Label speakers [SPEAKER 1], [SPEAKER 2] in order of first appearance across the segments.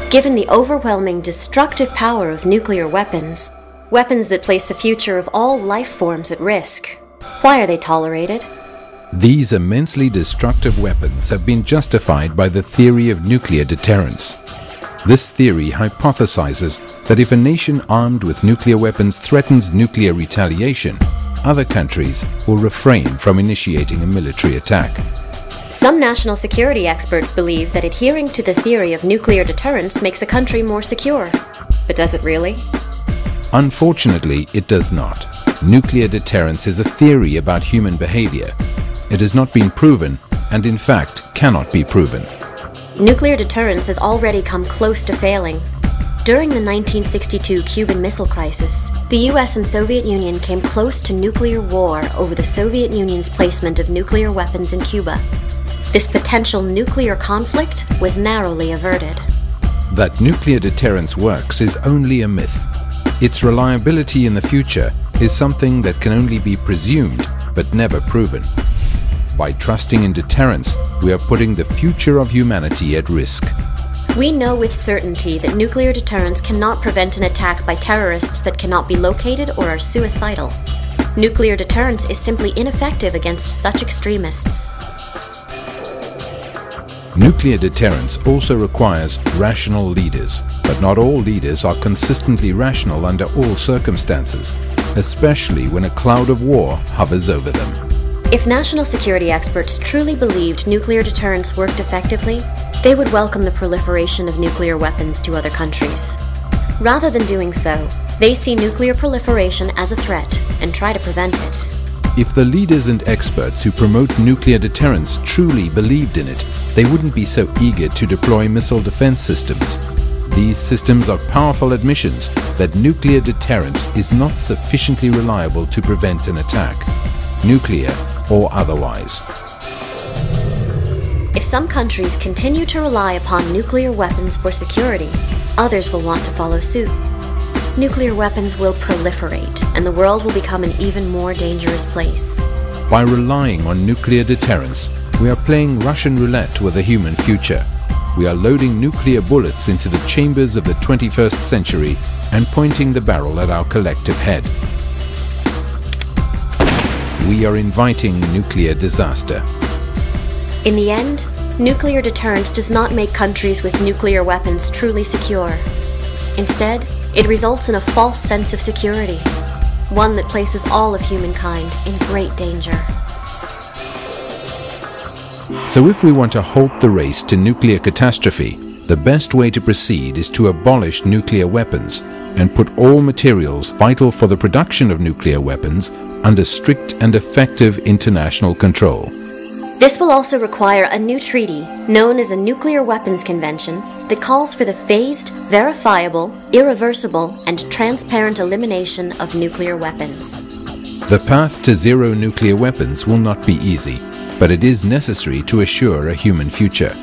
[SPEAKER 1] Given the overwhelming destructive power of nuclear weapons, weapons that place the future of all life forms at risk, why are they tolerated?
[SPEAKER 2] These immensely destructive weapons have been justified by the theory of nuclear deterrence. This theory hypothesizes that if a nation armed with nuclear weapons threatens nuclear retaliation, other countries will refrain from initiating a military attack.
[SPEAKER 1] Some national security experts believe that adhering to the theory of nuclear deterrence makes a country more secure. But does it really?
[SPEAKER 2] Unfortunately, it does not. Nuclear deterrence is a theory about human behavior. It has not been proven, and in fact cannot be proven.
[SPEAKER 1] Nuclear deterrence has already come close to failing. During the 1962 Cuban Missile Crisis, the US and Soviet Union came close to nuclear war over the Soviet Union's placement of nuclear weapons in Cuba. This potential nuclear conflict was narrowly averted.
[SPEAKER 2] That nuclear deterrence works is only a myth. Its reliability in the future is something that can only be presumed but never proven. By trusting in deterrence, we are putting the future of humanity at risk.
[SPEAKER 1] We know with certainty that nuclear deterrence cannot prevent an attack by terrorists that cannot be located or are suicidal. Nuclear deterrence is simply ineffective against such extremists.
[SPEAKER 2] Nuclear deterrence also requires rational leaders, but not all leaders are consistently rational under all circumstances, especially when a cloud of war hovers over them.
[SPEAKER 1] If national security experts truly believed nuclear deterrence worked effectively, they would welcome the proliferation of nuclear weapons to other countries. Rather than doing so, they see nuclear proliferation as a threat and try to prevent it.
[SPEAKER 2] If the leaders and experts who promote nuclear deterrence truly believed in it, they wouldn't be so eager to deploy missile defense systems. These systems are powerful admissions that nuclear deterrence is not sufficiently reliable to prevent an attack, nuclear or otherwise.
[SPEAKER 1] If some countries continue to rely upon nuclear weapons for security, others will want to follow suit. Nuclear weapons will proliferate, and the world will become an even more dangerous place.
[SPEAKER 2] By relying on nuclear deterrence, we are playing Russian roulette with the human future. We are loading nuclear bullets into the chambers of the 21st century and pointing the barrel at our collective head. We are inviting nuclear disaster.
[SPEAKER 1] In the end, nuclear deterrence does not make countries with nuclear weapons truly secure. Instead, it results in a false sense of security, one that places all of humankind in great danger.
[SPEAKER 2] So if we want to halt the race to nuclear catastrophe, the best way to proceed is to abolish nuclear weapons and put all materials vital for the production of nuclear weapons under strict and effective international control.
[SPEAKER 1] This will also require a new treaty, known as the Nuclear Weapons Convention, that calls for the phased, verifiable, irreversible, and transparent elimination of nuclear weapons.
[SPEAKER 2] The path to zero nuclear weapons will not be easy, but it is necessary to assure a human future,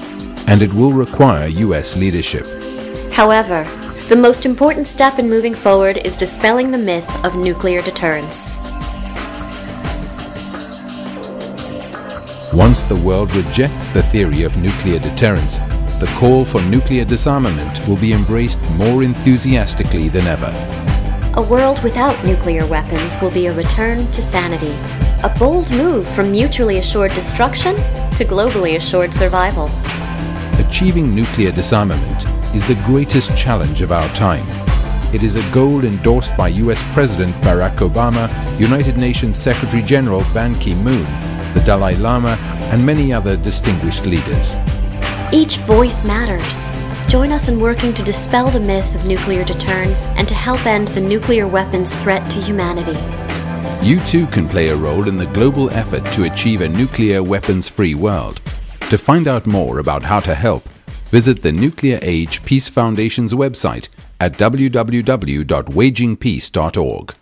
[SPEAKER 2] and it will require US leadership.
[SPEAKER 1] However, the most important step in moving forward is dispelling the myth of nuclear deterrence.
[SPEAKER 2] Once the world rejects the theory of nuclear deterrence, the call for nuclear disarmament will be embraced more enthusiastically than ever.
[SPEAKER 1] A world without nuclear weapons will be a return to sanity, a bold move from mutually assured destruction to globally assured survival.
[SPEAKER 2] Achieving nuclear disarmament is the greatest challenge of our time. It is a goal endorsed by US President Barack Obama, United Nations Secretary General Ban Ki-moon, the Dalai Lama, and many other distinguished leaders.
[SPEAKER 1] Each voice matters. Join us in working to dispel the myth of nuclear deterrence and to help end the nuclear weapons threat to humanity.
[SPEAKER 2] You too can play a role in the global effort to achieve a nuclear weapons-free world. To find out more about how to help, visit the Nuclear Age Peace Foundation's website at www.wagingpeace.org.